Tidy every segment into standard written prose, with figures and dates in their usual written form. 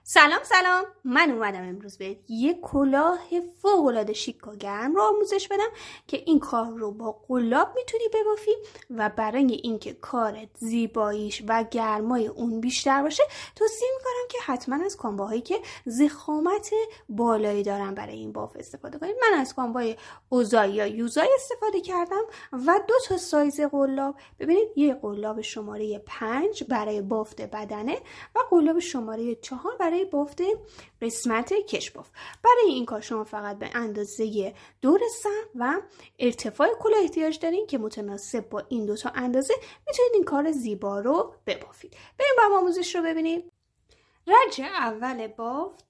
سلام من اومدم امروز به یک کلاه فوق‌العاده شیک و گرم رو آموزش بدم که این کار رو با قلاب میتونی ببافی و برای اینکه کارت زیباییش و گرمای اون بیشتر باشه توصیه میکنم که حتما از کامباهایی که ضخامت بالایی دارن برای این باف استفاده کنید. من از کامبای اوزای یا یوزای استفاده کردم و 2 سایز قلاب. ببینید یه قلاب شماره 5 برای بافت بدنه و قلاب شماره 4 برای بافت قسمت کشباف. برای این کار شما فقط به اندازه دور سر و ارتفاع کلاه احتیاج دارین که متناسب با این 2 اندازه میتونید این کار زیبا رو ببافید. بریم با هم آموزش رو ببینیم. رج اول بافت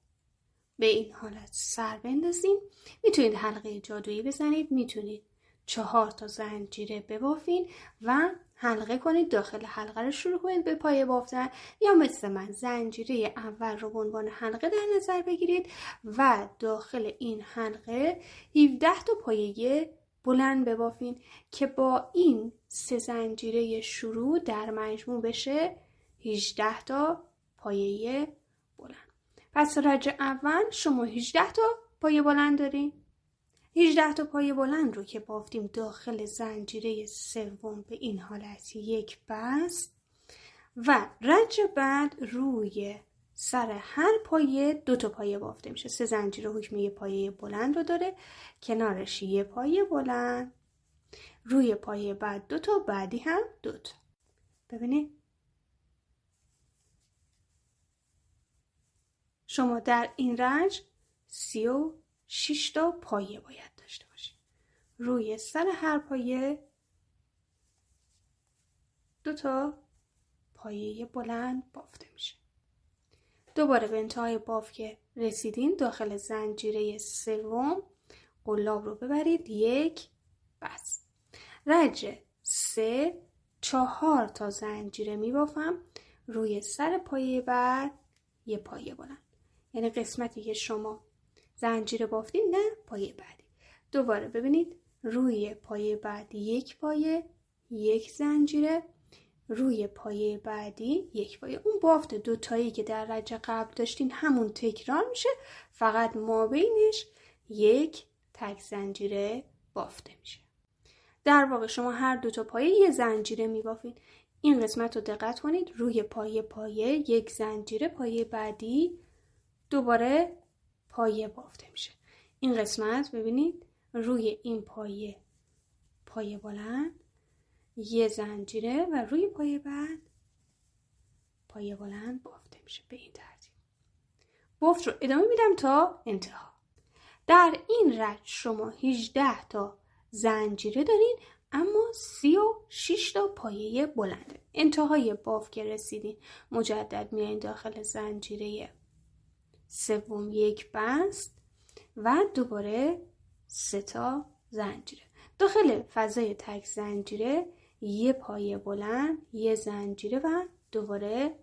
به این حالت سر بندازین. میتونید حلقه جادویی بزنید، میتونید 4 زنجیره ببافین و حلقه کنید. داخل حلقه رو شروع کنید به پایه بافتن، یا مثل من زنجیره اول رو به عنوان حلقه در نظر بگیرید و داخل این حلقه 17 پایه بلند ببافین که با این 3 زنجیره شروع در مجموع بشه 18 پایه بلند. پس رج اول شما 18 پایه بلند دارین. 18 پایه بلند رو که بافتیم داخل زنجیره سوم به این حالت یک بست و رج بعد روی سر هر پایه 2 پایه بافته میشه. 3 زنجیره حکم یه پایه بلند رو داره، کنارش یه پایه بلند، روی پایه بعد 2 بعدی هم 2. ببینید شما در این رج 36 پایه باید داشته باشید. روی سر هر پایه 2 پایه بلند بافته میشه. دوباره به انتهای باف که رسیدین داخل زنجیره سوم قلاب رو ببرید یک بس. رج 3 4 زنجیره میبافم روی سر پایه بعد یه پایه بلند، یعنی قسمتی که شما زنجیره بافتین نه پایه بعدی. دوباره ببینید روی پایه بعد یک پایه، یک زنجیره، روی پایه بعدی یک پایه. اون بافت 2 تایی که در رج قبل داشتین همون تکرار میشه، فقط مابینش یک تک زنجیره بافته میشه. در واقع شما هر 2 پایه یه زنجیره میبافین. این قسمت رو دقت کنید، روی پایه یک زنجیره، پایه بعدی دوباره پایه بافته میشه. این قسمت ببینید روی این پایه بلند یه زنجیره و روی پایه بعد پایه بلند بافته میشه. به این ترتیب بافت رو ادامه میدم تا انتها. در این رج شما 18 زنجیره دارین اما 36 پایه بلنده. انتهای بافت که رسیدین مجدد میایین داخل زنجیره سوم یک بست و دوباره 3 زنجیره. داخل فضای تک زنجیره یه پایه بلند، یه زنجیره و دوباره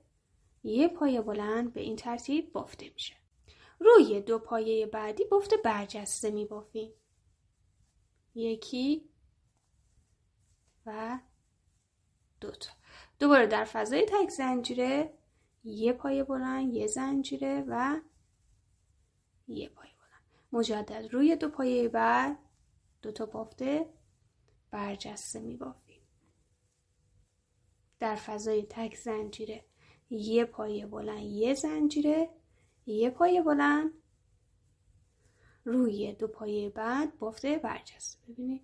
یه پایه بلند به این ترتیب بافته میشه. روی 2 پایه بعدی بافت برجسته می بافیم. یکی و 2. دوباره در فضای تک زنجیره یه پایه بلند، یه زنجیره و یه پایه بلند. مجدد روی 2 پایه بعد 2 بافته برجسته می بافیم. در فضای تک زنجیره یه پایه بلند، یه زنجیره، یه پایه بلند، روی 2 پایه بعد بافته برجسته. ببینید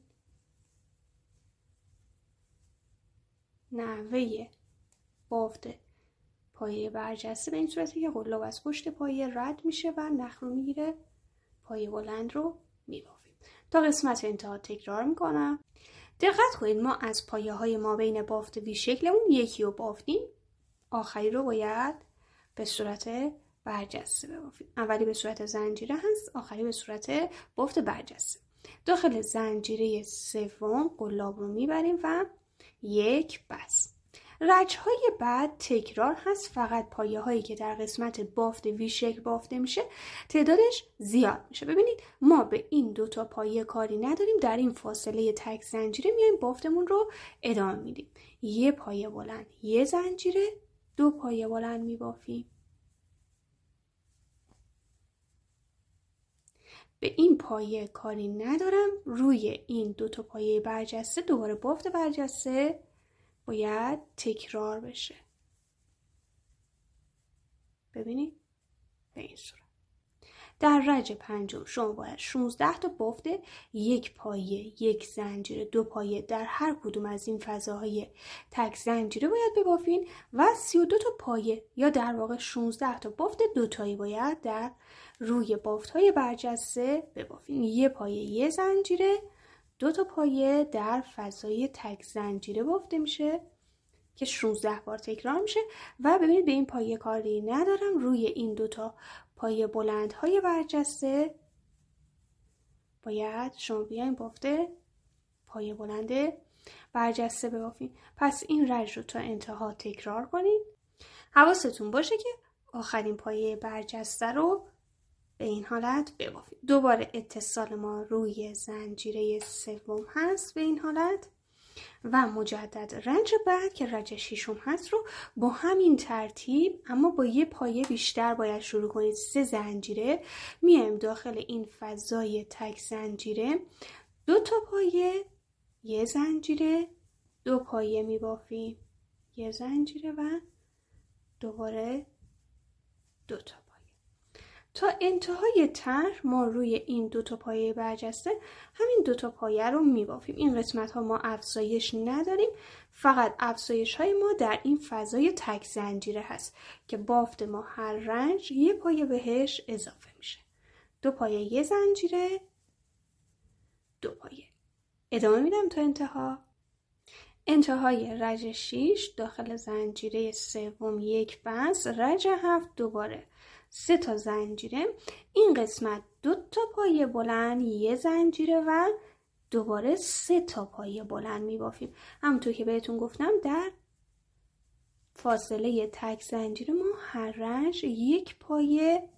نحوه بافت پایه برجسته به این صورتی که قلاب از پشت پایه رد میشه و نخ رو میگیره، پایه بلند رو میبافیم. تا قسمت انتها تکرار میکنم. دقت کنید ما از پایه های ما بین بافت وی شکلمون یکی رو بافتیم، آخری رو باید به صورت برجسته ببافیم. اولی به صورت زنجیره هست، آخری به صورت بافت برجسته. داخل زنجیره سوم قلاب رو میبریم و یک بس. رج‌های بعد تکرار هست، فقط پایه هایی که در قسمت بافت وی شکل بافته میشه تعدادش زیاد میشه. ببینید ما به این 2 پایه کاری نداریم، در این فاصله تک زنجیره میایم بافتمون رو ادامه میدیم. یه پایه بلند، یه زنجیره، 2 پایه بلند میبافیم. به این پایه کاری ندارم، روی این 2 تا پایه برجسته دوباره بافت برجسته باید تکرار بشه. ببینید به این صورت. در رج پنجم شما باید 16 تا بافت 1 پایه 1 زنجیره 2 پایه در هر کدوم از این فضاهای تک زنجیره باید ببافین و 32 تا پایه یا در واقع 16 تا بافت 2 تایی باید در روی بافت‌های برجسته ببافین. 1 پایه 1 زنجیره 2 تا پایه در فضای تک زنجیره بافته میشه که 16 بار تکرار میشه و ببینید به این پایه کاری ندارم، روی این 2 تا پایه بلندهای برجسته باید شما بیاین بافته پایه بلند برجسته ببافین. پس این رج رو تا انتها تکرار کنید. حواستون باشه که آخرین پایه برجسته رو به این حالت ببافید. دوباره اتصال ما روی زنجیره سوم هست به این حالت و مجدد رج بعد که رج ششم هست رو با همین ترتیب اما با 1 پایه بیشتر باید شروع کنید. 3 زنجیره میایم داخل این فضای تک زنجیره 2 تا پایه 1 زنجیره 2 پایه میبافیم 1 زنجیره و دوباره 2 تا پایه. تا انتهای طرح ما روی این 2 تا پایه برجسته همین 2 تا پایه رو میبافیم. این قسمت ها ما افزایش نداریم، فقط افزایش های ما در این فضای تک زنجیره هست که بافت ما هر رنج 1 پایه بهش اضافه میشه. 2 پایه 1 زنجیره 2 پایه. ادامه میدم تا انتهای رج 6 داخل زنجیره سوم 1 بست، رج 7 دوباره 3 تا زنجیره، این قسمت 2 تا پایه بلند 1 زنجیره و دوباره 3 تا پایه بلند میبافیم. همونطور که بهتون گفتم در فاصله تک زنجیره ما هر رنج 1 پایه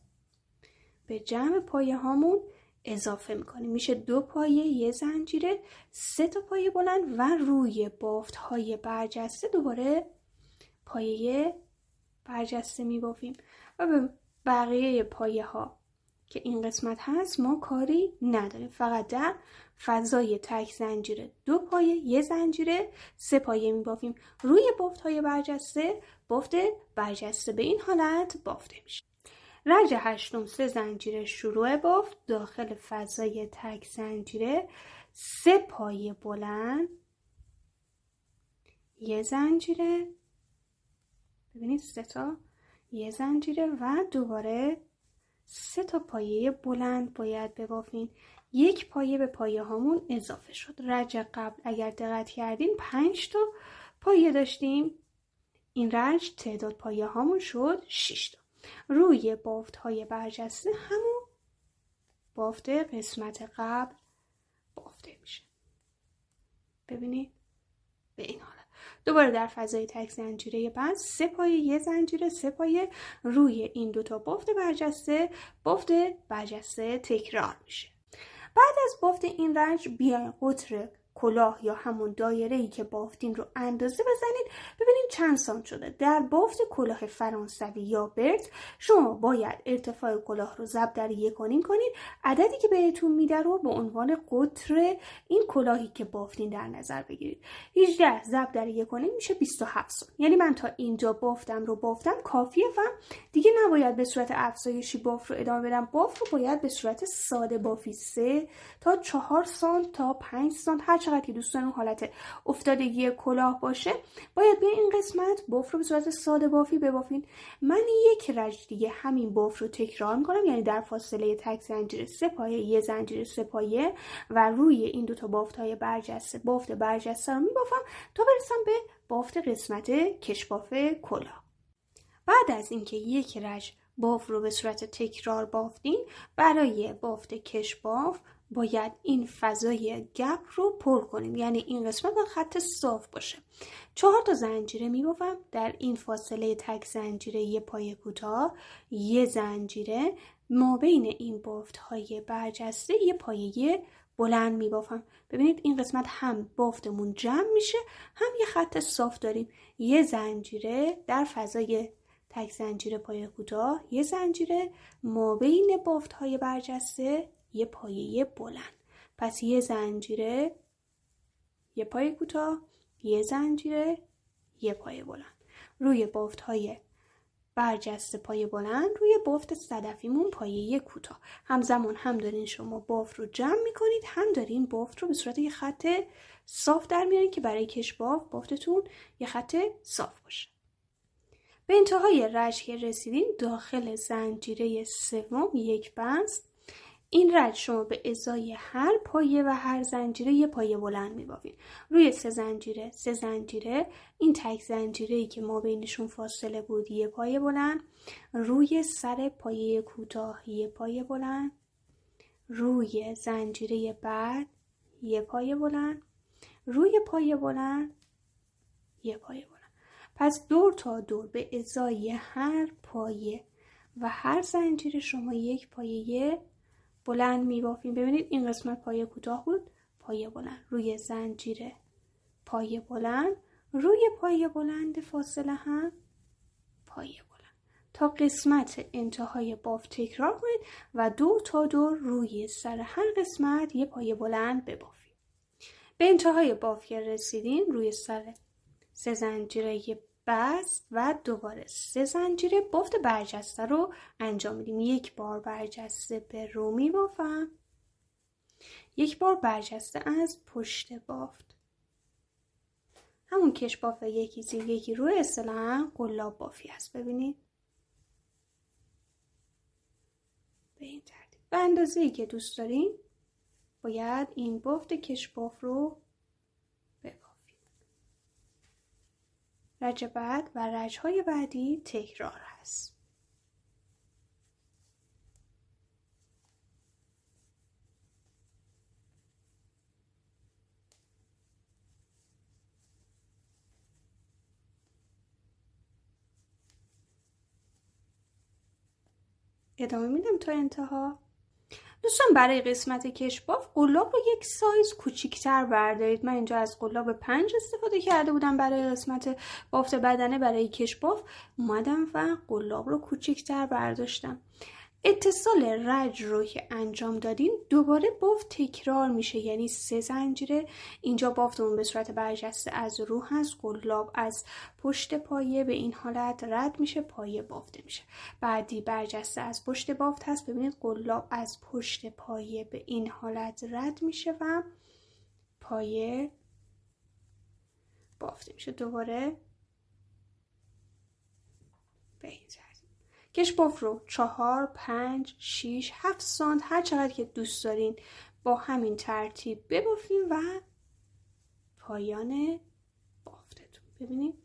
به جمع پایه هامون اضافه میکنیم. میشه 2 پایه 1 زنجیره 3 تا پایه بلند و روی بافت های برجسته دوباره پایه برجسته میبافیم و به بقیه پایه ها که این قسمت هست ما کاری نداریم، فقط در فضای تک زنجیره 2 پایه 1 زنجیره 3 پایه میبافیم. روی بافت های برجسته بافت برجسته به این حالت بافته میشه. رج 8 3 زنجیره شروع بافت داخل فضای تک زنجیره 3 پایه بلند 1 زنجیره، ببینید 3 تا 1 زنجیره و دوباره 3 تا پایه بلند باید ببافین. 1 پایه به پایه هامون اضافه شد. رج قبل اگر دقت کردین 5 تا پایه داشتیم، این رج تعداد پایه هامون شد 6 تا. روی بافت های برجسته همون بافت قسمت قبل بافته میشه. ببینید به این حالت. دوباره در فضای تک زنجیره بعد 3 پایه 1 زنجیره 3 پایه روی این 2 تا بافت برجسته تکرار میشه. بعد از بافت این رنج بیاین قطر کلاه یا همون دایره‌ای که بافتین رو اندازه بزنید ببینید چند سانت شده. در بافت کلاه فرانسوی یا برت شما باید ارتفاع کلاه رو ضرب در 1.5 کنید. عددی که بهتون میده رو به عنوان قطر این کلاهی که بافتین در نظر بگیرید. 18 ضرب در 1.5 میشه 27 سانت. یعنی من تا اینجا بافتم کافیه و دیگه نباید به صورت افزایشی بافت رو ادامه بدم. بافت رو باید به صورت ساده بافی 3 تا 4 سانت تا 5 سانت هر چقدر که دوستان اون حالت افتادگی کلاه باشه باید به این قسمت بافت رو به صورت ساده بافی ببافین. من 1 رج دیگه همین بافت رو تکرار میکنم، یعنی در فاصله تک زنجیره 3 پایه 1 زنجیره 3 پایه و روی این 2 تا بافت های برجسته بافت برجسته رو میبافم تا برسم به بافت قسمت کشباف کلاه. بعد از اینکه 1 رج بافت رو به صورت تکرار بافتین، برای بافت کشباف باید این فضای گپ رو پر کنیم، یعنی این قسمت با خط صاف باشه. 4 تا زنجیره میبافم در این فاصله تک زنجیره 1 پایه کوتاه 1 زنجیره ما بین این بافت های برجسته 1 پایه بلند میبافم. ببینید این قسمت هم بافتمون جمع میشه هم یه خط صاف داریم. 1 زنجیره در فضای تک زنجیره پایه کوتاه 1 زنجیره ما بین بافت های برجسته یه پایه بلند. پس یه زنجیره، یه پایه کوتاه، یه زنجیره، یه پایه بلند. روی بافت‌های برجسته پایه بلند، روی بافت صدفیمون پایه کوتاه. همزمان هم دارین شما بافت رو جمع میکنید، هم دارین بافت رو به صورت یه خط صاف در میارین که برای کش بافتتون یه خط صاف باشه. به انتهای رج که رسیدین، داخل زنجیره سوم یک بست. این رج شما به ازای هر پایه و هر زنجیره یه پایه بلند میبافین. روی سه زنجیره این تک زنجیره‌ای که ما بینشون فاصله بود یه پایه بلند، روی سر پایه کوتاه یه پایه بلند، روی زنجیره بعد یه پایه بلند، روی پایه بلند یه پایه بلند. پس دور تا دور به ازای هر پایه و هر زنجیره شما یک پایه بلند میبافیم. ببینید این قسمت پایه کوتاه بود، پایه بلند، روی زنجیره پایه بلند، روی پایه بلند فاصله هم پایه بلند. تا قسمت انتهای بافت تکرار کنید و دور تا دور روی سر هر قسمت یه پایه بلند ببافید. به انتهای بافت که رسیدین، روی سر سه زنجیره بست و دوباره سه زنجیره بافت برجسته رو انجام میدیم. یک بار برجسته به رو میبافم، یک بار برجسته از پشت بافت. همون کش بافت یکی زیر یکی روی، اصطلاحاً قلاب بافی هست. ببینید به این ترتیب به اندازه‌ای که دوست دارین باید این بافت کش بافت رو ببافید. رج بعد و رج‌های بعدی تکرار هست. ادامه میدم تا انتها. دوستان برای قسمت کش بافت قلاب رو یک سایز کوچیک‌تر بردارید. من اینجا از قلاب 5 استفاده کرده بودم برای قسمت بافت بدنه. برای کش بافت اومدم و قلاب رو کوچیک‌تر برداشتم. اتصال رج رو که انجام دادیم دوباره بافت تکرار میشه، یعنی سه زنجیره. اینجا بافتمون به صورت برجسته از رو هست، قلاب از پشت پایه به این حالت رد میشه، پایه بافته میشه. بعدی برجسته از پشت بافت هست، ببینید قلاب از پشت پایه به این حالت رد میشه و پایه بافته میشه. دوباره به این کش بافت رو 4، 5، 6، 7 سانت هر چقدر که دوست دارین با همین ترتیب ببافین و پایان بافتتون. ببینید